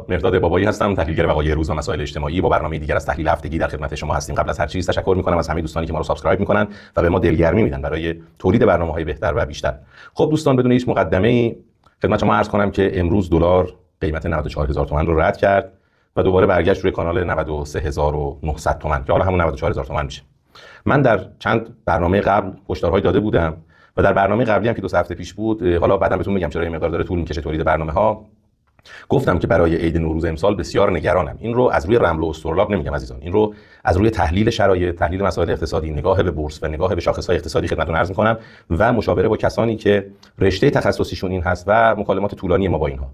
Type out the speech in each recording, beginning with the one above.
مرداد بابایی هستم، تحلیلگر وقایع روز و مسائل اجتماعی. با برنامه دیگر از تحلیل هفتگی در خدمت شما هستیم. قبل از هر چیز تشکر می‌کنم از همه دوستانی که ما رو سابسکرایب می‌کنن و به ما دلگرمی میدن برای تولید برنامه‌های بهتر و بیشتر. خب دوستان، بدون هیچ مقدمه‌ای خدمت شما عرض کنم که امروز دلار قیمت 94000 تومان رو رد کرد و دوباره برگشت روی کانال 93900 تومان که حالا همون 94000 تومان میشه. من در چند برنامه قبل هشدارهای داده بودم و در برنامه قبلی هم که 2 هفته پیش بود، حالا بعداً بهتون میگم چرا این مقدار داره طول می‌کشه تولید برنامه‌ها، گفتم که برای عید نوروز امسال بسیار نگرانم. این رو از روی رمل و استرلاب نمیگم عزیزان، این رو از روی تحلیل شرایط، تحلیل مسائل اقتصادی، نگاه به بورس و نگاه به شاخص‌های اقتصادی خدمتتون عرض می‌کنم و مشاوره با کسانی که رشته تخصصیشون این هست و مکالمات طولانی ما با اینها.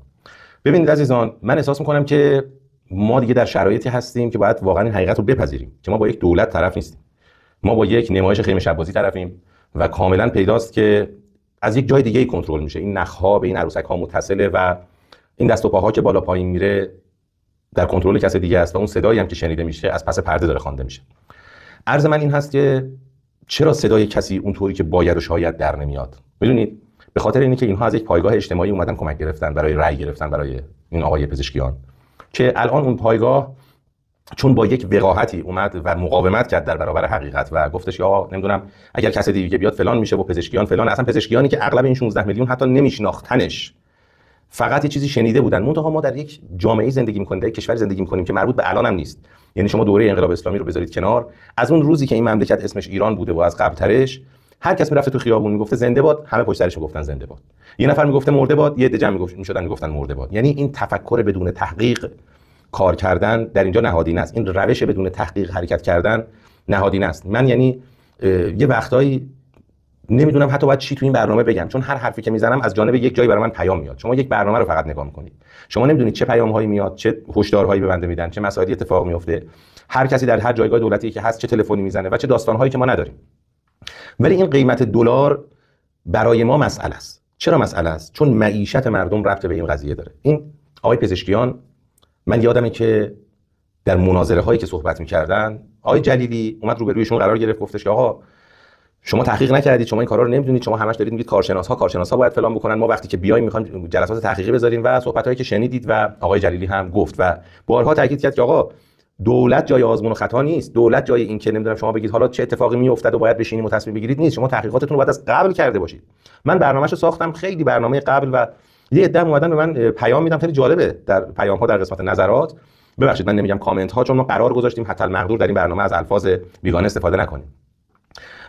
ببینید عزیزان، من احساس می‌کنم که ما دیگه در شرایطی هستیم که باید واقعا این حقیقت رو بپذیریم که ما با یک دولت طرف نیستیم. ما با یک نمایش خیمه شب‌بازی طرفیم و کاملا پیداست که از یک جای دیگه‌ای کنترل میشه. این نخ‌ها به این عروسک‌ها متصله و این دست و پاها که بالا پایین میره در کنترل کس دیگه است و اون صدایی هم که شنیده میشه از پس پرده داره خوانده میشه. عرض من این هست که چرا صدای کسی اونطوری که باید و شاید در نمیاد؟ بدونید به خاطر اینه که اینها از یک پایگاه اجتماعی اومدن کمک گرفتن برای رأی گرفتن برای این آقای پزشکیان که الان اون پایگاه چون با یک وقاحتی اومد و مقاومت کرد در برابر حقیقت و گفتش که آقا نمیدونم اگر کس دیگه بیاد فلان میشه و پزشکیان فلان، اصلا پزشکیانی که اغلب این 16 میلیون حتی نمیشناختنش، فقط یه چیزی شنیده بودن. منتها ما در یک جامعه زندگی می‌کنیم، در یک کشور زندگی می‌کنیم که مربوط به الان هم نیست. یعنی شما دوره انقلاب اسلامی رو بذارید کنار، از اون روزی که این مملکت اسمش ایران بوده و از قبل ترش، هر کس میرفت تو خیابون میگفته زنده باد، همه پشت سرش میگفتن زنده باد. یه نفر میگفته مرده باد، یه عده جمع میگفتن مرده باد. یعنی این تفکر بدون تحقیق کار کردن در اینجا نهادینه است. این روش بدون تحقیق حرکت کردن نهادینه است. من یعنی یه وقتایی نمیدونم حتی باید چی تو این برنامه بگم، چون هر حرفی که میزنم از جانب یک جایی برای من پیام میاد. شما یک برنامه رو فقط نگاه میکنید، شما نمیدونید چه پیام‌هایی میاد، چه هشدارهایی به بنده میدن، چه مسائلی اتفاق میفته. هر کسی در هر جایگاه دولتی که هست چه تلفنی میزنه و چه داستان‌هایی که ما نداریم. ولی این قیمت دلار برای ما مسئله است. چرا مسئله است؟ چون معیشت مردم ربط به این قضیه داره. این آقای پزشکیان، من یادمه که در مناظره هایی که صحبت می‌کردن، آقای جلیلی اومد روبرویشون قرار گرفت، گفتش که آقا شما تحقیق نکردید، شما این کارا رو نمیدونید، شما همش دارید میگید کارشناس‌ها باید فلان بکنن، ما وقتی که بیایم میخوایم جلسات تحقیقی بذاریم و صحبتایی که شنیدید. و آقای جلیلی هم گفت و بارها تاکید کرد که آقا دولت جای آزمون و خطا نیست، دولت جای این که نمیدونم شما بگید حالا چه اتفاقی میافتاد و باید بشینیم و تصمیم بگیرید نیست. شما تحقیقاتتون رو باید از قبل کرده باشید. من برنامه‌شو ساختم خیلی برنامه قبل و یه عده اومدن به من پیام میدن، خیلی جالبه در پیام‌ها در قسمت نظرات، ببخشید من نمیگم کامنت ها، چون ما قرار گذاشتیم حتی المقدور در این برنامه از الفاظ بیگانه استفاده نکنیم.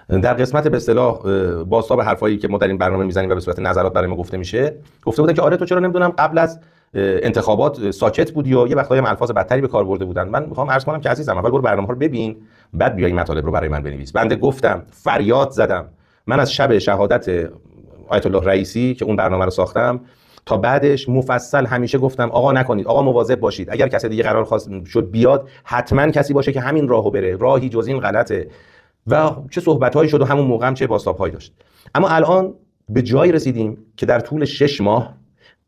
در قسمت به اصطلاح بازتاب حرفایی که ما در این برنامه میزنیم و به صورت نظرات برای ما گفته میشه، گفته بودن که آره تو چرا نمیدونم قبل از انتخابات ساکت بودی و یه وقتایی هم الفاظ بدتری به کار برده بودن. من میخوام عرض کنم که عزیزم، اول برو برنامه‌ها رو ببین، بعد بیا این مطالب رو برای من بنویس. بنده گفتم، فریاد زدم. من از شب شهادت آیت الله رئیسی که اون برنامه رو ساختم تا بعدش مفصل همیشه گفتم آقا نکنید، آقا مواظب باشید، اگر کسی دیگه قرار خواست شد بیاد حتما کسی باشه که همین راهو بره، راهی جز این غلطه. و چه صحبت‌هایی شد و همون موقع هم چه بازتاب‌هایی داشت. اما الان به جایی رسیدیم که در طول 6 ماه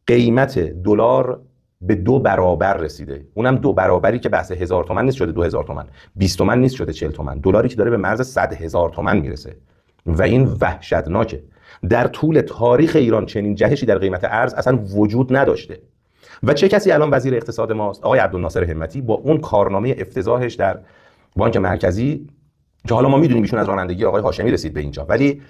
قیمت دلار به 2 برابر رسیده. اونم 2 برابری که بحث 1000 تومان نیست شده 2000 تومان، 20 تومان نیست شده 40 تومان، دلاری که داره به مرز 100,000 تومان میرسه و این وحشتناکه. در طول تاریخ ایران چنین جهشی در قیمت ارز اصلا وجود نداشته. و چه کسی الان وزیر اقتصاد ماست؟ آقای عبدالناصر همتی با اون کارنامه افتضاحش در بانک مرکزی که حالا ما میدونیم ایشون از رانندگی آقای هاشمی رسید به اینجا. ولی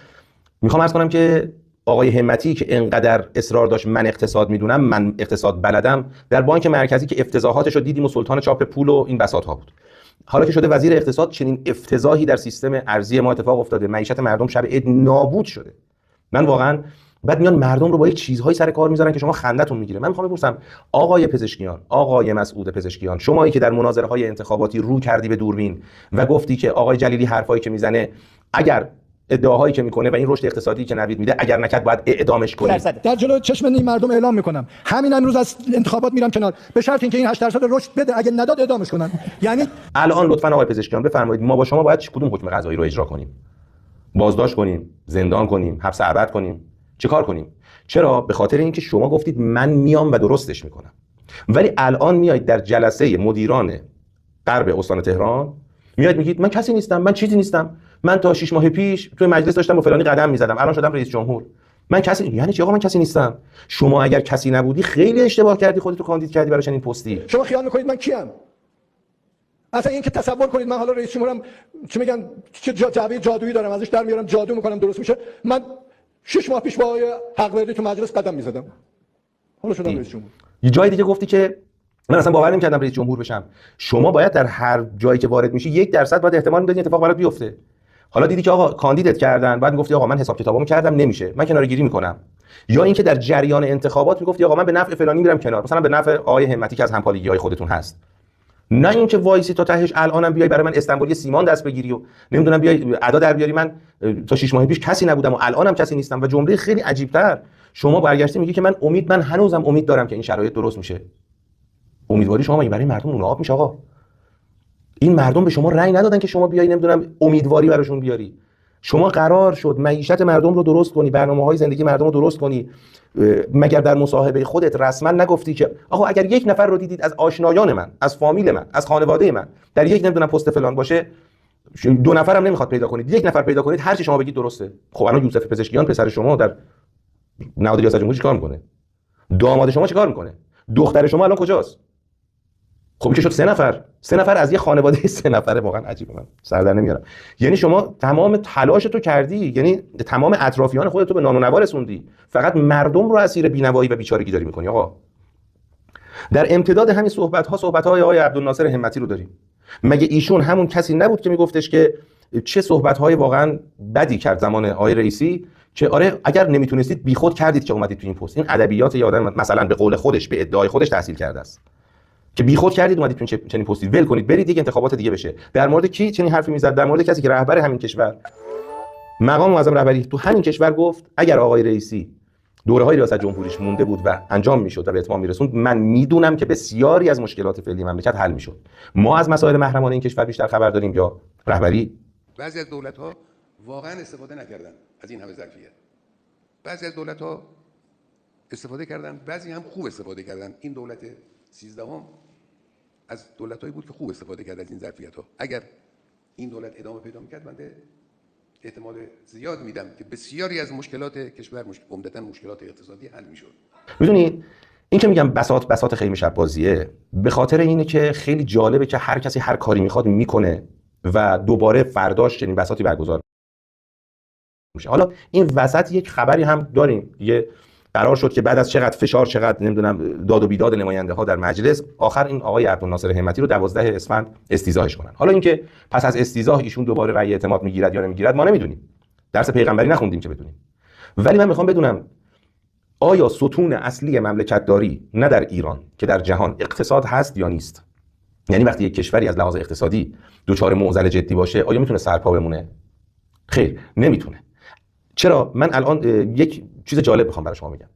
میخوام عرض کنم که آقای همتی که انقدر اصرار داشت من اقتصاد میدونم، من اقتصاد بلدم، در بانک مرکزی که افتضاحاتش رو دیدیم و سلطان چاپ پول و این بساط‌ها بود، حالا که شده وزیر اقتصاد چنین افتضاحی در سیستم ارزی ما اتفاق افتاده، معیشت مردم شب عید نابود شده. من واقعا بعد میان مردم رو با یک چیزهایی سر کار میذارن که شما خندتون میگیره. من میخوام بپرسم آقای پزشکیان، آقای مسعود پزشکیان، شمایی که در مناظره‌های انتخاباتی رو کردی به دوربین و گفتی که آقای جلیلی حرفایی که میزنه، اگر ادعاهایی که میکنه و این رشد اقتصادی که نوید میده اگر نکرد باید اعدامش کنیم، در جلو چشم این مردم اعلام میکنم همین امروز از انتخابات میرم کنار، به شرط اینکه این 8% رشد بده، اگه نداد اعدامش کنن. یعنی الان لطفاً آقای پزشکیان بفرمایید ما با شما باید کدوم حکم قضایی رو اجرا کنیم؟ بازداشت کنیم، زندان کنیم، حبس ابد کنیم، چه کار کنیم؟ چرا؟ به خاطر اینکه شما گفتید من میام و درستش میکنم، ولی الان میایید در جلسه مدیران غرب استان تهران میاد میگید من کسی نیستم، من چیزی نیستم، من تا 6 ماه پیش توی مجلس داشتم با فلانی قدم میزدم، الان شدم رئیس جمهور. من کسی یعنی چی آقا؟ من کسی نیستم. شما اگر کسی نبودی خیلی اشتباه کردی، خودتو کاندید کردی برای چنین پستی. شما خیال میکنید من کیم؟ اصلا این که تصور کنید من حالا رئیس جمهورم، چی میگن، چه جعبه جادویی دارم ازش در میارم جادو میکنم درست میشه. من 6 ماه پیش با آقای حقوردی تو مجلس قدم میزدم، حالا شدم رئیس جمهور. یه جای دیگه گفتی که من اصلا باور نمی‌کردم رئیس جمهور بشم. شما باید در هر جایی که وارد میشی 1% باید احتمال میدادی اتفاق برات بیفته. حالا دیدی که آقا کاندیدت کردن، بعد میگفتی آقا من حساب کتابامو کردم نمیشه، من کناره‌گیری میکنم. یا اینکه در جریان انتخابات میگفتی آقا من به نفع فلانی میرم کنار، مثلا به نفع آقای همتی که از همپالگی‌های خودتون هست. نه اینکه وایسی تا تهش الانم بیای برای من استانبولی سیمان دست بگیری و نمیدونم بیای ادا در بیاری من تا 6 ماه پیش کسی نبودم و الانم کسی نیستم. و جمله خیلی عجیب‌تر شما برگشتی میگی که من هنوزم امید دارم که این شرایط درست میشه. امیدواری شما مگه برای مردم نون آب میشه آقا؟ این مردم به شما رأی ندادن که شما بیای نمیدونم امیدواری براشون بیاری. شما قرار شد معیشت مردم رو درست کنی، برنامه‌های زندگی مردم رو درست کنی. مگر در مصاحبه خودت رسما نگفتی که آقا اگر یک نفر رو دیدید از آشنایان من، از فامیل من، از خانواده من در یک نمیدونم پست فلان باشه، 2 نفرم نمیخواد پیدا کنید، 1 نفر پیدا کنید، هر چی شما بگید درسته. خب الان یوسف پزشکیان پسر شما در نهاد ریاست جمهوری چیکار میکنه؟ داماد شما چیکار میکنه؟ دختر شما الان کجاست؟ خب این که شد 3 نفر از یه خانواده 3 نفره. واقعا عجیبه، من سر در نمیارم. یعنی شما تمام تلاشتو کردی، یعنی تمام اطرافیان خودتو به نان و نوا رسوندی، فقط مردم رو اسیر بی‌نوایی و بیچارگی داری میکنی. آقا در امتداد همین صحبت‌های آقای عبدالناصر همتی رو داریم. مگه ایشون همون کسی نبود که میگفتش که چه صحبت‌های واقعا بدی کرد زمان آقای رئیسی که آره اگر نمیتونستید بیخود کردید که اومدید تو این پست؟ این ادبیات یه آدم مثلا به قول خودش، به ادعای خودش تحصیل کرده است که بیخود کردید اومدید تو چنین پستی، ول کنید برید یک انتخابات دیگه بشه. در مورد کی چنین حرفی میزد؟ در مورد کسی که رهبر همین کشور، مقام معظم رهبری تو همین کشور گفت اگر آقای رئیسی دوره‌های ریاست جمهوریش مونده بود و انجام میشد و به اتمام میرسوند، من میدونم که بسیاری از مشکلات فعلی مملکت حل میشد. ما از مسائل محرمانه این کشور بیشتر خبر داریم یا رهبری؟ بعضی از دولت‌ها واقعا استفاده نکردن از این همه ظرفیت. بعضی از دولت‌ها استفاده کردن، بعضی هم خوب استفاده کردن. این دولت 13 از دولت‌هایی بود که خوب استفاده کرد از این ظرفیت‌ها. اگر این دولت ادامه پیدا می‌کرد، من احتمال زیاد میدم که بسیاری از مشکلات کشور، عمدتاً مشکلات اقتصادی، حل می‌شد. می‌دونید این که میگم بساط خیلی شب بازیه، به خاطر اینه که خیلی جالبه که هر کسی هر کاری می‌خواد میکنه و دوباره فرداش چنین بساطی برگزار میشه. حالا این وسط یک خبری هم داریم دیگه. قرار شد که بعد از چقدر فشار، چقدر نمیدونم داد و بیداد نماینده ها در مجلس، آخر این آقای عبدالناصر همتی رو 12 اسفند استیضاحش کنن. حالا اینکه پس از استیضاح ایشون دوباره رأی اعتماد میگیرد یا نمیگیرد ما نمیدونیم، درس پیغمبری نخوندیم که بدونیم. ولی من میخوام بدونم آیا ستون اصلی مملکت داری نه در ایران که در جهان اقتصاد هست یا نیست؟ یعنی وقتی یک کشوری از لحاظ اقتصادی دچار معضل جدی باشه آیا میتونه سرپا بمونه؟ خیر، نمیتونه. چرا؟ من الان یک چیز جالب میخوام برای شما میگم.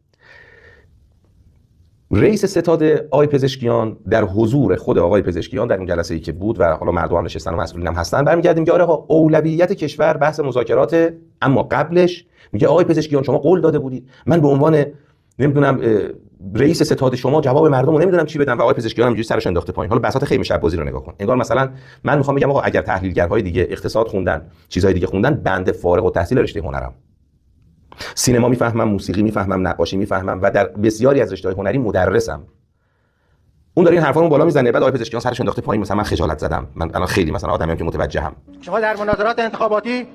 رئیس ستاد آقای پزشکیان در حضور خود آقای پزشکیان در این جلسه‌ای که بود و حالا مردم هم نشستن و مسئولین هم هستن، برمیگردیم که آره اولویت کشور بحث مذاکرات، اما قبلش میگه آقای پزشکیان شما قول داده بودید من به عنوان نمیدونم رئیس ستاد شما جواب مردم رو نمیدونم چی بدم و آقای پزشکیان هم اینجوری سرش انداخته پایین. حالا بساط خیمه شب بازی رو نگاه کن. انگار مثلا من میخوام بگم آقا اگر تحلیلگرهای دیگه اقتصاد خوندن، چیزهای دیگه خوندن، بنده فارغ التحصیل رشته هنرم، سینما میفهمم، موسیقی میفهمم، نقاشی میفهمم و در بسیاری از رشته‌های هنری مدرسم. اون داره این حرفامو بالا میزنه، بعد آقای پزشکیان سرش انداخته پایین. مثلا من خجالت زدم. من الان خیلی مثلا آدمیم که متوجهم. شما در مناظرات انتخاباتی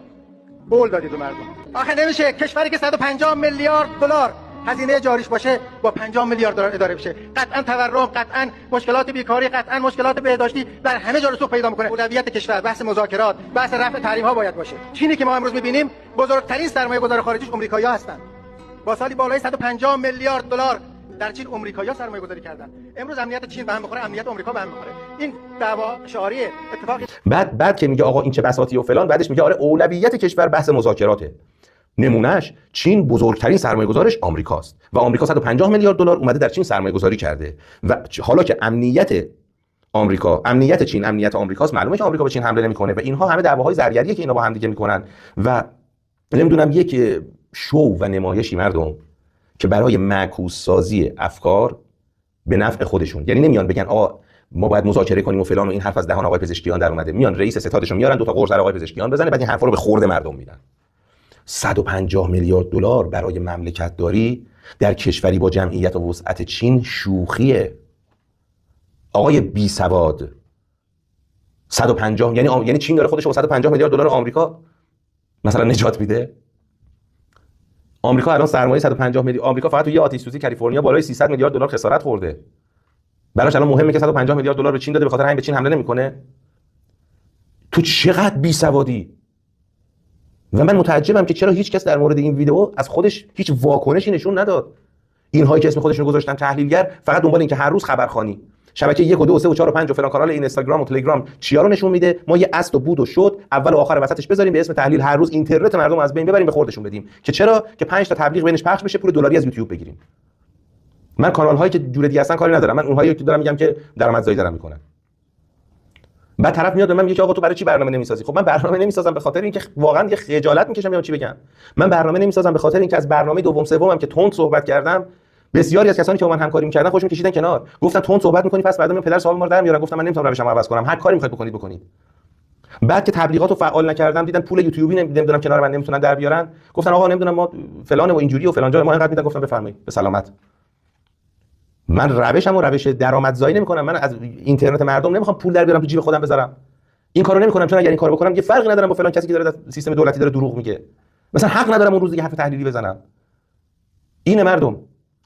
قول دادید به مردم. آخه نمیشه کشوری که 150 میلیارد دلار هزینه جاریش باشه با 50 میلیارد دلار اداره بشه. قطعا تورم، قطعا مشکلات بیکاری، قطعا مشکلات بهداشتی در همه جا رسوخ پیدا میکنه. اولویت کشور بحث مذاکرات، بحث رفع تحریم ها باید باشه. چینی که ما امروز میبینیم بزرگترین سرمایه گذار خارجیش آمریکایی‌ها هستن. با سالی بالای 150 میلیارد دلار در چین آمریکایی‌ها سرمایه گذاری کردن. امروز امنیت چین به هم میخوره، امنیت آمریکا به هم میخوره. این دعوا شعاری اتفاقی. بعد که میگه آقا این چه بساطی و فلان، بعدش میگه آره اولویت کشور بحث مذاکراته. نمونهش چین بزرگترین سرمایه‌گذارش آمریکاست و آمریکا 150 میلیارد دلار اومده در چین سرمایه‌گذاری کرده و حالا که امنیت آمریکا، امنیت چین، امنیت آمریکاست، معلومه که آمریکا به چین حمله نمیکنه و اینها همه دعواهای زرگریه که اینا با هم دیگه میکنن و نمیدونم یک شو و نمایشی مردم که برای معکوس سازی افکار به نفع خودشون، یعنی نمیان بگن آقا ما باید مذاکره کنیم و فلان و این حرف از دهان آقای پزشکیان در اومده، میان رئیس ستادشون میارن دو تا قرص در آقای پزشکیان بزنه، بعد این حرفا رو به خورد مردم میدن. 150 میلیارد دلار برای مملکت داری در کشوری با جمعیت و وسعت چین شوخیه. آقای بی سواد 150 یعنی چین داره خودش با 150 میلیارد دلار آمریکا مثلا نجات میده. آمریکا الان سرمایه 150 میلیارد، آمریکا فقط تو یه آتش سوزی کالیفرنیا بالای 300 میلیارد دلار خسارت خورده. براش الان مهمه که 150 میلیارد دلار به چین داده، به خاطر همین به چین حمله نمیکنه. تو چقدر بی سوادی. و من متعجبم که چرا هیچ کس در مورد این ویدیو از خودش هیچ واکنشی نشون نداد. اینهایی که اسم خودشون گذاشتن تحلیلگر فقط دنبال این که هر روز خبرخوانی شبکه 1 و 2 و 3 و 4 و 5 و فلان کانال اینستاگرام و تلگرام چیا رو نشون میده، ما یه است و بود و شد اول و آخر وسطش بذاریم به اسم تحلیل، هر روز اینترنت مردم از بین ببریم، به خوردشون بدیم که چرا که 5 تا تبلیغ بینش پخش بشه، پول دلاری از یوتیوب بگیریم. من کانال هایی که جور دیگه اصلا کاری ندارم، من اونهایی که دارم میگم که درآمدزایی دارن میکنن. بعد طرف میاد به من میگه که آقا تو برای چی برنامه نمیسازی؟ خب من برنامه نمیسازم به خاطر اینکه واقعا یه خجالت میکشم میام چی بگم. من برنامه نمیسازم به خاطر اینکه از برنامه دوم سومم که تند صحبت کردم بسیاری از کسانی که با من همکاری می‌کردن خوشم کشیدن کنار، گفتن تند صحبت می‌کنی پس بعدا من پدر صاحب ما رو در میارن. گفتم من نمی‌تونم روشمو عوض کنم، هر کاری می‌خواید بکنید. بعد که تبلیغاتو فعال نکردم دیدن پول یوتیوبی نمیدونم کنار من نمیتونن در بیارن، گفتن آقا نمیدونم ما فلان و اینجوری و فلان جای ما اینقدر میدن. گفتم بفرمایید به سلامت. من روشمو روش درآمدزایی نمی‌کنم، من از اینترنت مردم نمی‌خوام پول در بیارم تو جیب خودم بذارم. این کارو نمی‌کنم چون اگر این کارو بکنم یه فرقی ندارم با فلان کسی که داره از سیستم دولتی داره دروغ میگه. مثلا حق ندارم اون روز دیگه حرف تحلیلی بزنم. این مردم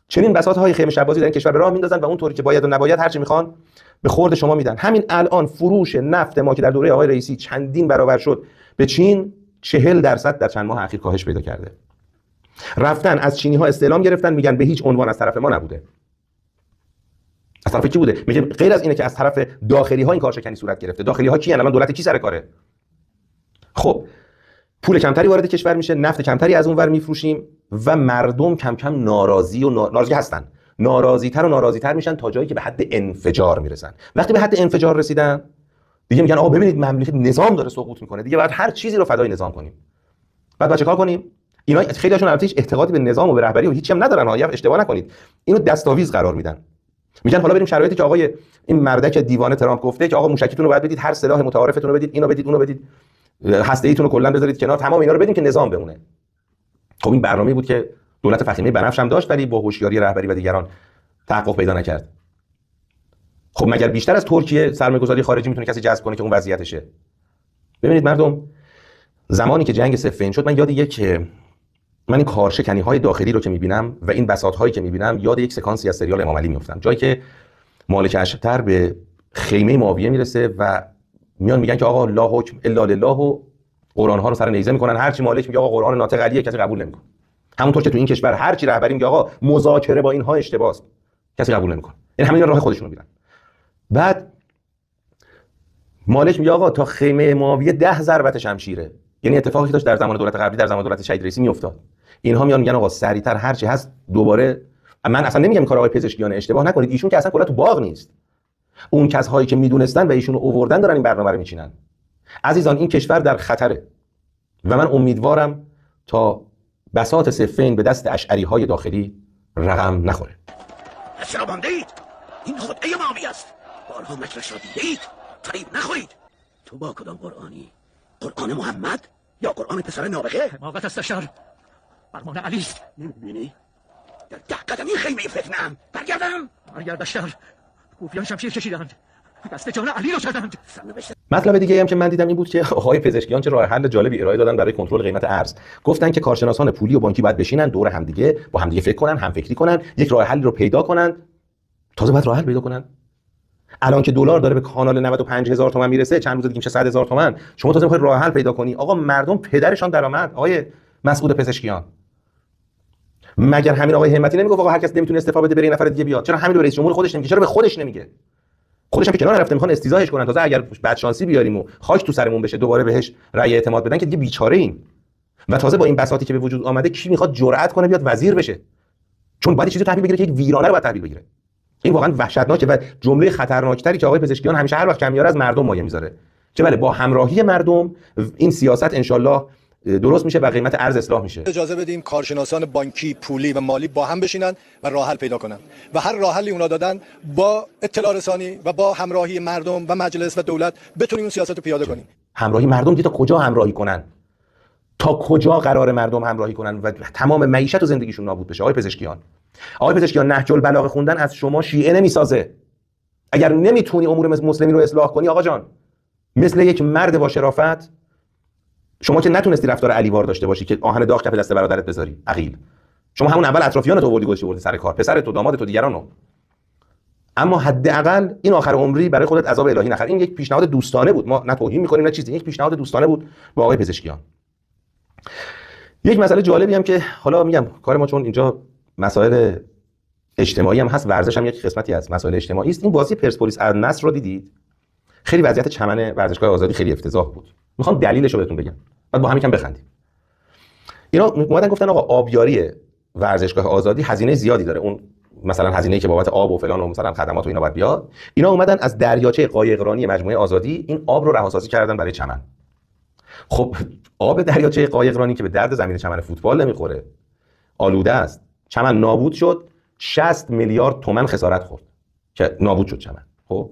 چنین بساط‌های خیمه شبازی در این کشور به راه میندازن و اونطوری که باید و نباید هر چی میخوان به خورد شما میدن. همین الان فروش نفت ما که در دوره آقای رئیسی چندین برابر شد به چین، 40% در چند ماه اخیر کاهش پیدا کرده. رفتن از چینی‌ها استعلام گرفتن، میگن به هیچ عنوان از طرف ما نبوده. از طرف کی بوده؟ میگه غیر از اینه که از طرف داخلی‌ها این کارشکنی صورت گرفته. داخلی‌ها کیان؟ الان دولت کی سر کاره؟ خب پول کمتری وارد کشور میشه، نفت کمتری از اونور میفروشیم و مردم کم کم ناراضی هستن. ناراضی‌تر و ناراضی‌تر میشن تا جایی که به حد انفجار میرسن. وقتی به حد انفجار رسیدن دیگه میگن آقا ببینید مملکت نظام داره سقوط میکنه، دیگه باید هر چیزی رو فدای نظام کنیم. بعد چه کار کنیم؟ اینا خیلیشون البته هیچ اعتقادی به نظام و به رهبری و هیچی هم ندارن، اشتباه نکنید. اینو دستاویز قرار میدن. میگن حالا بریم شرایطی که آقای این مردک دیوانه ترامپ گفته که آقا موشکیتون رو باید بدید، هر سلاح متعارفتون رو بدید، اینو بدید، اونو بدید، هسته ایتون رو کلا بذارید کنار، تمام اینا رو بدیم که نظام بمونه. خب این برنامه‌ای بود که دولت فخیمه بنفش هم داشت ولی با هوشیاری رهبری و دیگران تحقق پیدا نکرد. خب مگر بیشتر از ترکیه سرمایه‌گذاری خارجی میتونه کسی جذب کنه که اون وضعیتشه؟ ببینید مردم، زمانی که جنگ صفین شد من یاد این کارشکنی‌های داخلی رو که می‌بینم و این بساط‌هایی که می‌بینم یاد یک سکانسی از سریال امام علی میافتم، جایی که مالک اشتر به خیمه معاویه میرسه و میان میگن که آقا لا حکم الا لله و قرآن‌ها رو سر نیزه میکنن، هر چی مالک میگه آقا قرآن ناطق علیه کسی قبول نمیکنه. همونطور که تو این کشور هر چی رهبری میگه آقا مذاکره با اینها اشتباهه کسی قبول نمیکنه. این همین راه خودشونو میرن. بعد مالک میگه آقا تا خیمه معاویه 10 ضربت شمشیره، یعنی اتفاقی که داشت در زمان دولت قبلی در زمان دولت شهید رئیسی میافتاد. اینها میان میگن آقا سریعتر هر چی هست دوباره. من اصلا نمیگم کار آقای پزشکیان اشتباه نکنید، ایشون که اصلا کلا تو باغ نیست. اون کسایی که میدونستن و ایشونو آوردن دارن این برنامه رو میچینن. عزیزان این کشور در خطره و من امیدوارم تا بساط صفین به دست اشعری‌های داخلی رقم نخوره. چرا باندید؟ این خدعه معاویه است. بارها مکرش را دیدید؟ فریب نخورید. تو با کدام قرآنی؟ قرآن محمد یا قرآن پسر نابغه؟ حماقت است اشتر. فرمان علی است. نمی‌بینی؟ در 10 قدمی خیمه فتنه‌ام. برگرد اشتر. کوفیان شمشیر کشیدند، دست جان علی رو شدند. مطلب دیگه هم که من دیدم این بود که آقای پزشکیان چه راه حل جالبی ارائه دادن برای کنترل قیمت ارز. گفتن که کارشناسان پولی و بانکی باید بشینن دور همدیگه، با همدیگه فکر کنن، هم فکری کنن، یک راه حل رو پیدا کنن. تازه باید راه حل پیدا کنن. الان که دلار داره به کانال 95000 تومان میرسه، چند روز دیگه میشه 100000 تومان، شما تازه میخواید راه حل پیدا کنی. آقا مردم پدرشان درآمد. آقای مسعود پزشکیان، مگر همین آقای همتی نمیگفت آقا هر کس نمیتونه استعفا بده بره یه نفر دیگه بیاد؟ چرا همین رئیس جمهور خودش نمیگه؟ چرا به خودش نمیگه؟ خودش هم که کنار رفته میخوان استیضاحش کنن، تازه اگر بعد شانسی بیاریم و خاک تو سرمون بشه دوباره بهش رأی اعتماد بدن که دیگه بیچاره ایم. و تازه با این بساطی که به وجود آمده کی میخواد جرأت کنه بیاد وزیر بشه؟ چون باید چیزی تحویل بگیره که یک ویرانه رو باید تحویل بگیره. این واقعا وحشتناکه و جمله خطرناکتری که آقای پزشکیان همیشه هر وقت کم میاره از مردم مایه میذاره که بله با همراهی مردم این سیاست انشالله درست میشه و قیمت ارز اصلاح میشه. اجازه بدیم کارشناسان بانکی، پولی و مالی با هم بشینن و راه حل پیدا کنن و هر راه حلی اونا دادن با اطلاع رسانی و با همراهی مردم و مجلس و دولت بتونیم اون سیاست رو پیاده کنیم. همراهی مردم دیگه تا کجا همراهی کنن؟ تا کجا قرار مردم همراهی کنن و تمام معیشت و زندگیشون نابود بشه؟ آقای پزشکیان نهج البلاغه خوندن از شما شیعه نمیسازه. اگر نمیتونی امور مسلمین رو اصلاح کنی آقا جان، مثل یک مرد با شرافت، شما که نتونستی رفتار علیوار داشته باشی که آهن داغ کف دست برادرت بذاری عقیل، شما همون اول اطرافیانت آوردی گذاشتی سر کار، پسرت و دامادت و دیگرانو، اما حداقل این آخر عمری برای خودت عذاب الهی نخر. این یک پیشنهاد دوستانه بود، ما نه توهین می‌کنیم نه چیزی، یک پیشنهاد دوستانه بود با آقای پزشکیان. یک مسئله جالبی هم که حالا میگم کار ما چون اینجا مسائل اجتماعی هم هست، ورزش هم یک قسمتی از مسائل اجتماعی است. این بازی پرسپولیس النصر رو دیدید؟ خیلی وضعیت چمن ورزشگاه آزادی خیلی افتضاح بود. میخوام دلیلش رو بهتون بگم، بعد با هم یکم بخندیم. اینا اومدن گفتن آقا آبیاری ورزشگاه آزادی هزینه زیادی داره، اون مثلا هزینه‌ای که بابت آب و فلان و مثلا خدمات و اینا باید بیاد. اینا اومدن از دریاچه قایقرانی مجموعه آزادی این آب رو رهاسازی کردن برای چمن. خب آب دریاچه قایقرانی که به درد زمین چمن فوتبال نمیخوره، آلوده است، چمن نابود شد، 60 میلیارد تومان خسارت خورد که نابود شد چمن. خب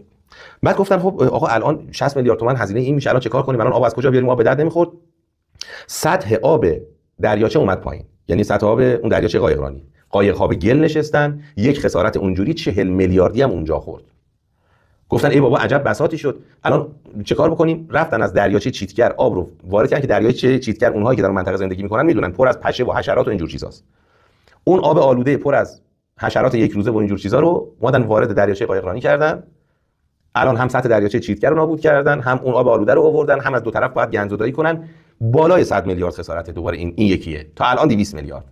بعد گفتن خب آقا الان 60 میلیارد تومان هزینه این میشه، الان چه کار کنیم؟ الان آب از کجا بیاریم؟ آب به درد نمیخورد. سطح آب دریاچه اومد پایین، یعنی سطح آب اون دریاچه قایقرانی، قایق‌ها به گل نشستن، یک خسارت اونجوری 40 میلیاردی هم اونجا خورد. گفتن ای بابا عجب بساطی شد، الان چه کار بکنیم؟ رفتن از دریاچه چیتگر آب رو وارد کردن که دریاچه چیتگر اونهایی که در منطقه زندگی میکنن میدونن پر از پشه و حشرات و اینجور چیزاست. اون آب آلوده پر از حشرات یک روزه و اینجور چیزا رو اومدن وارد دریاچه قایقرانی کردن. الان هم سطح دریاچه چیتگر رو نابود کردن، هم اون آب آلوده رو آوردن، هم از دو طرف باید گندزدایی کنن. بالای 100 میلیارد خسارت دوباره این یکیه. تا الان 200 میلیارد.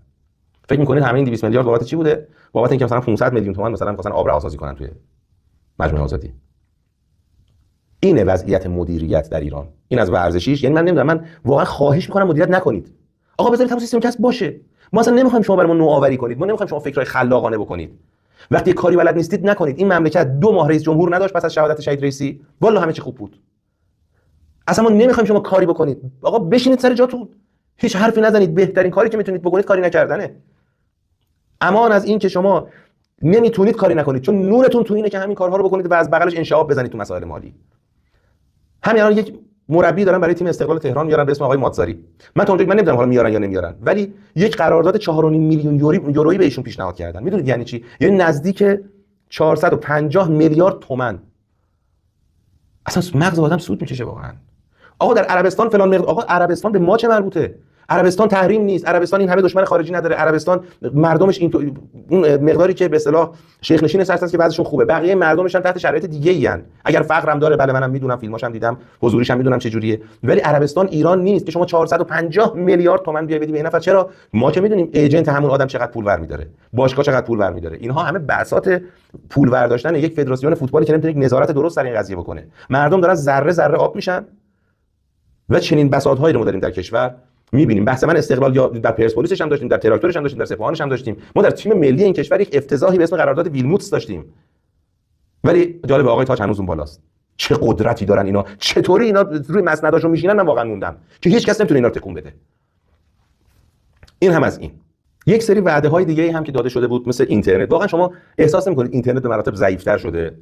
فکر می‌کنید همه این 200 میلیارد بابت چی بوده؟ بابت اینکه مثلا 500 میلیون تومان مثلا خواستن آب رهاسازی کنن توی مجموعه آزادی. این وضعیت مدیریت در ایران. این از ورزشیش، یعنی من نمیدونم، من واقعا خواهش می‌کنم مدیریت نکنید. آقا بذارید همون سیستم کسب باشه. ما اصلا نمی‌خوایم شما برامون نوآوری کنید. ما نمی‌خوایم شما فکرای خلاقانه بکنید. وقتی کاری بلد نیستید نکنید. این مملکت 2 ماه رئیس جمهور نداشت پس از شهادت شهید رئیسی. والله همه چی خوب بود. اصلا ما نمی‌خوایم شما کاری بکنید. آقا بشینید سر جاتون. هیچ حرفی نزنید. بهترین کاری که میتونید بکنید کاری نکردنه. امان از این که شما نمیتونید کاری نکنید، چون نورتون تو اینه که همین کارها رو بکنید و از بغلش انشعاب بزنید تو مسائل مالی. همین الان یک مربی دارن برای تیم استقلال تهران میارن به اسم آقای ماتزاری. من تا اونجا من نمیدونم حالا میارن یا نمیارن، ولی یک قرارداد 4.5 میلیون یورویی به ایشون پیشنهاد کردن. میدونید یعنی چی؟ یعنی نزدیک 450 میلیارد تومان. اصلا مغز آدم سود میکشه واقعا. آقا در عربستان فلان مقدار، آقا عربستان به ما چه مربوطه؟ عربستان تحریم نیست، عربستان این همه دشمن خارجی نداره، عربستان مردمش این اون مقداری که به اصطلاح شیخ نشین هست که بعضیشون خوبه، بقیه مردمش هم تحت شرایط دیگه این. اگر فقر هم داره، بله منم میدونم، فیلماش هم دیدم، حضوریش هم میدونم چه جوریه، ولی عربستان ایران نیست که شما 450 میلیارد تومان بیای بدی به این نفر. چرا؟ ما که میدونیم ایجنت همون آدم چقدر پول ور می‌داره، باشگاه چقدر پول ور می‌داره. اینها همه بساط پول ور داشتن یک فدراسیون فوتبالی که نمیتونه یک نظارت درست سر این قضیه بکنه. مردم دارن ذره ذره آب میشن و چنین بساط‌هایی رو ما داریم در کشور می‌بینیم. بحث من استقلال یا در پرسپولیسش هم داشتیم، در تراکتورش هم داشتیم، در سپاهانش هم داشتیم. ما در تیم ملی این کشور یک افتضاحی به اسم قرارداد ویلموتس داشتیم. ولی جالب آقای تاج هنوز اون بالاست. چه قدرتی دارن اینا، چطوری اینا روی مسنداشون میشینن، من واقعا موندم که هیچ کس نمیتونه اینا رو تکون بده. این هم از این. یک سری وعده‌های دیگه‌ای هم که داده شده بود مثل اینترنت. واقعا شما احساس نمی‌کنید اینترنت به مراتب ضعیف‌تر شده؟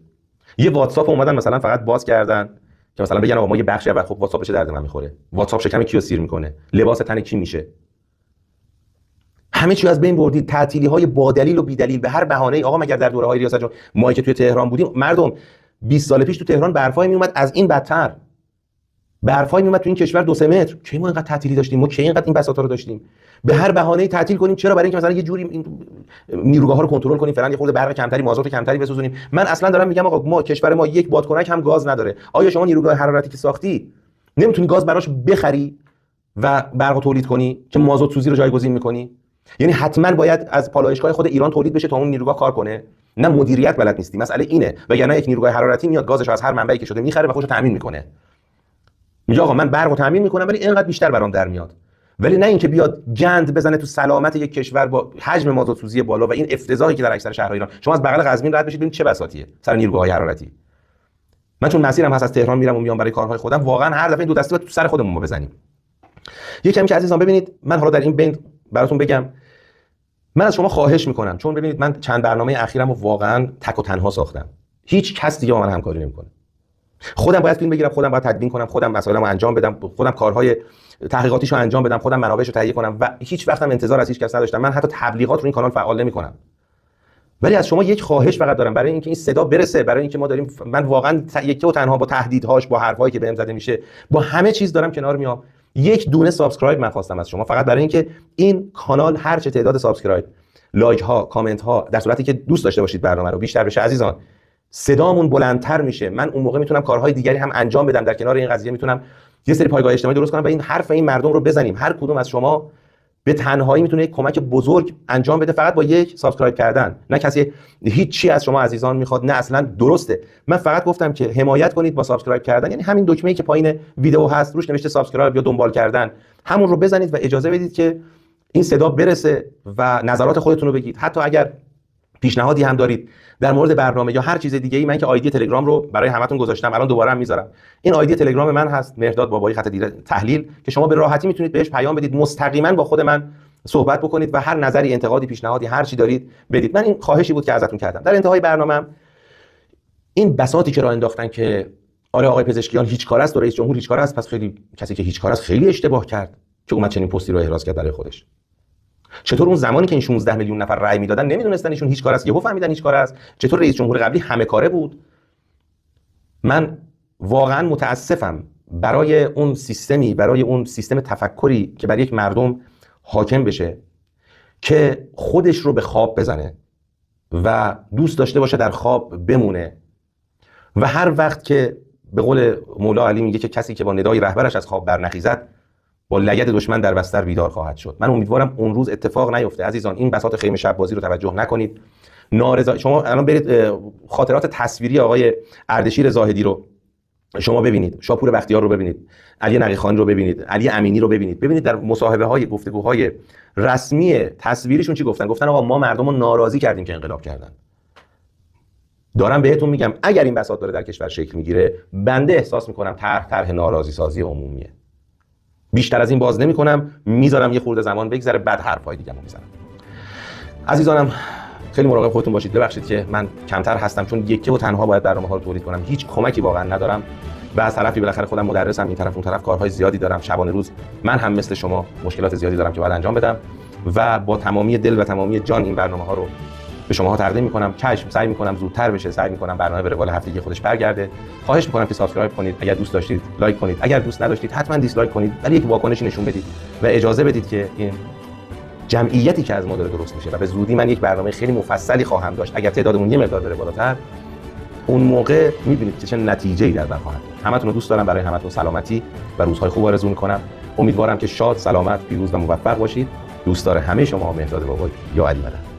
یه واتساپ اومدن مثلا فقط باز کردن که مثلا بگن آقا ما یه بخشی از خب واتساپ چه درد من می‌خوره؟ واتساپ شکم کیو سیر می‌کنه؟ لباس تن کی میشه؟ همه چی از بین بردید. تعطیلی‌های با دلیل و بی دلیل به هر بهانه‌ای. آقا مگر در دوره‌های ریاست جمهوری ما که توی تهران بودیم، مردم 20 سال پیش تو تهران برفای میومد از این بدتر. برفای میومد تو این کشور 2-3 متر. کی ما اینقدر تعطیلی داشتیم؟ ما کی اینقدر این بساطا رو داشتیم؟ به هر بهانه‌ای تعطیل کنیم. چرا؟ برای اینکه مثلا یه جوری این نیروگاه‌ها رو کنترل کنیم، فلان، یه خورده برق کمتری، مازوت کمتری بسوزونیم. من اصلا دارم میگم آقا ما کشور ما یک بادکنک هم گاز نداره. آیا شما نیروگاه حرارتی که ساختی نمیتونی گاز براش بخری و برق تولید کنی که مازوت سوزی رو جایگزین می‌کنی؟ یعنی حتما باید از پالایشگاه خود ایران تولید بشه تا اون نیروگاه کار کنه. نه مدیریت بلد نیستی، مسئله اینه. وگرنه یک نیروگاه حرارتی میاد گازش از هر منبعی که شده میخره و خودش رو تامین میکنه. میگه آقا من برقو تامین میکنم ولی اینقدر بیشتر برام در میاد. ولی نه اینکه بیاد گند بزنه تو سلامت یک کشور با حجم مازوت سوزی بالا و این افتضاحی که در اکثر شهرهای ایران. شما از بغل قزوین رد بشید ببینید چه بساطیه سر نیروگاه‌های حرارتی. من چون مسیرم هست از تهران میرم و میام برای کارهای خودم، واقعا هر دفعه این دو دسته تو سر خودمون بزنیم. یکم که عزیزان ببینید، من حالا در این بین براتون بگم، من از شما خواهش میکنم، چون ببینید من چند برنامه اخیرم رو واقعا تک و تنها ساختم. هیچ کس دیگه با من همکاری نمیکنه. خودم باید فیلم بگیرم، خودم باید تدوین کنم، خودم مسائلمو انجام بدم، خودم کارهای تحقیقاتیشو انجام بدم، خودم منابعشو تهیه کنم و هیچ وقتم انتظار از هیچ کس نداشتم. من حتی تبلیغات رو این کانال فعال نمی‌کنم. ولی از شما یک خواهش فقط دارم برای اینکه این صدا برسه، برای اینکه ما داریم، من واقعا یکی و تنها با تهدیدهاش، با حرفایی که بهم زده میشه، با همه چیز دارم کنار میام. یک دونه سابسکرایب من خواستم از شما، فقط برای اینکه این کانال هر چه تعداد سابسکرایب، لایک ها، کامنت ها، در صورتی که دوست داشته باشید برنامه رو بیشتر بشه عزیزان، صدامون بلندتر میشه. من اون موقع میتونم کارهای دیگری هم انجام بدم، در کنار این قضیه میتونم یه سری پایگاه اجتماعی درست کنم و این حرف این مردم رو بزنیم. هر کدوم از شما به تنهایی میتونه یک کمک بزرگ انجام بده، فقط با یک سابسکرایب کردن. نه کسی هیچ چی از شما عزیزان میخواد، نه اصلا درسته. من فقط گفتم که حمایت کنید با سابسکرایب کردن، یعنی همین دکمه‌ای که پایین ویدیو هست روش نوشته سابسکرایب یا دنبال کردن، همون رو بزنید و اجازه بدید که این صدا برسه و نظرات خودتون رو بگید. حتی اگر پیشنهادی هم دارید در مورد برنامه یا هر چیز دیگه‌ای، من که آیدی تلگرام رو برای همتون گذاشتم، الان دوباره هم میذارم. این آیدی تلگرام من هست، مهرداد بابایی خط تحلیل، که شما به راحتی میتونید بهش پیام بدید، مستقیما با خود من صحبت بکنید و هر نظری، انتقادی، پیشنهادی، هر چی دارید بدید. من این خواهشی بود که ازتون کردم. در انتهای برنامه‌ام این بساطی که راه انداختن که آره آقای پزشکیان هیچ کار است و رئیس جمهور هیچ کار است، پس خیلی کسی که هیچ کار است خیلی اشتباه کرد که اومد چنین پستی رو احراز کرد برای خودش. چطور اون زمانی که این 16 میلیون نفر رأی میدادن نمیدونستن ایشون هیچ کار است، یهو فهمیدن هیچ کار است؟ چطور رئیس جمهور قبلی همه کاره بود؟ من واقعا متاسفم برای اون سیستمی، برای اون سیستم تفکری که بر یک مردم حاکم بشه که خودش رو به خواب بزنه و دوست داشته باشه در خواب بمونه و هر وقت که به قول مولا علی میگه که کسی که با ندای رهبرش از خواب برنخیزد با لگد دشمن در بستر بیدار خواهد شد. من امیدوارم اون روز اتفاق نیفته عزیزان. این بساط خیمه شب بازی رو توجه نکنید. شما الان برید خاطرات تصویری آقای اردشیر زاهدی رو شما ببینید، شاپور بختیار رو ببینید، علی نقیخان رو ببینید، علی امینی رو ببینید در مصاحبه های، گفتگوهای رسمی تصویریشون چی گفتن. گفتن آقا ما مردم رو ناراضی کردیم که انقلاب کردن. دارم بهتون میگم اگر این بساط داره در کشور شکل میگیره، بنده احساس میکنم طرح ناراضی سازی عمومیه. بیشتر از این باز نمی‌کنم، میذارم یه خورده زمان بگذره، بعد حرفای دیگه‌مو میزنم. عزیزانم خیلی مراقب خودتون باشید. ببخشید که من کمتر هستم، چون یکی و تنها باید برنامه‌ها رو تولید کنم، هیچ کمکی واقعا ندارم و از طرفی بالاخره خودم مدرسم، این طرف اون طرف کارهای زیادی دارم، شبانه روز من هم مثل شما مشکلات زیادی دارم که باید انجام بدم و با تمامی دل و تمامی جان این برنامه‌ها رو به شماها تقدیم می‌کنم. چشم، سعی می‌کنم زودتر بشه، سعی می‌کنم برنامه به روال هفتگی خودش برگرده. خواهش می‌کنم که سابسکرایب کنید، اگر دوست داشتید لایک کنید، اگر دوست نداشتید حتما دیسلایک کنید، ولی یک واکنشی نشون بدید و اجازه بدید که این جمعیتی که از ما داره درست میشه و به زودی من یک برنامه خیلی مفصلی خواهم داشت، اگر تعدادمون یه مقدار بره بالاتر، اون موقع می‌بینید که چه نتیجه‌ای در بر خواهد بود. همتون رو دوست دارم، برای همتون سلامتی و روزهای خوب آرزو می‌کنم. امیدوارم که شاد، سلامت، پیروز و موفق باشید. دوستدار همه شما مهرداد بابایی یا علی مدد.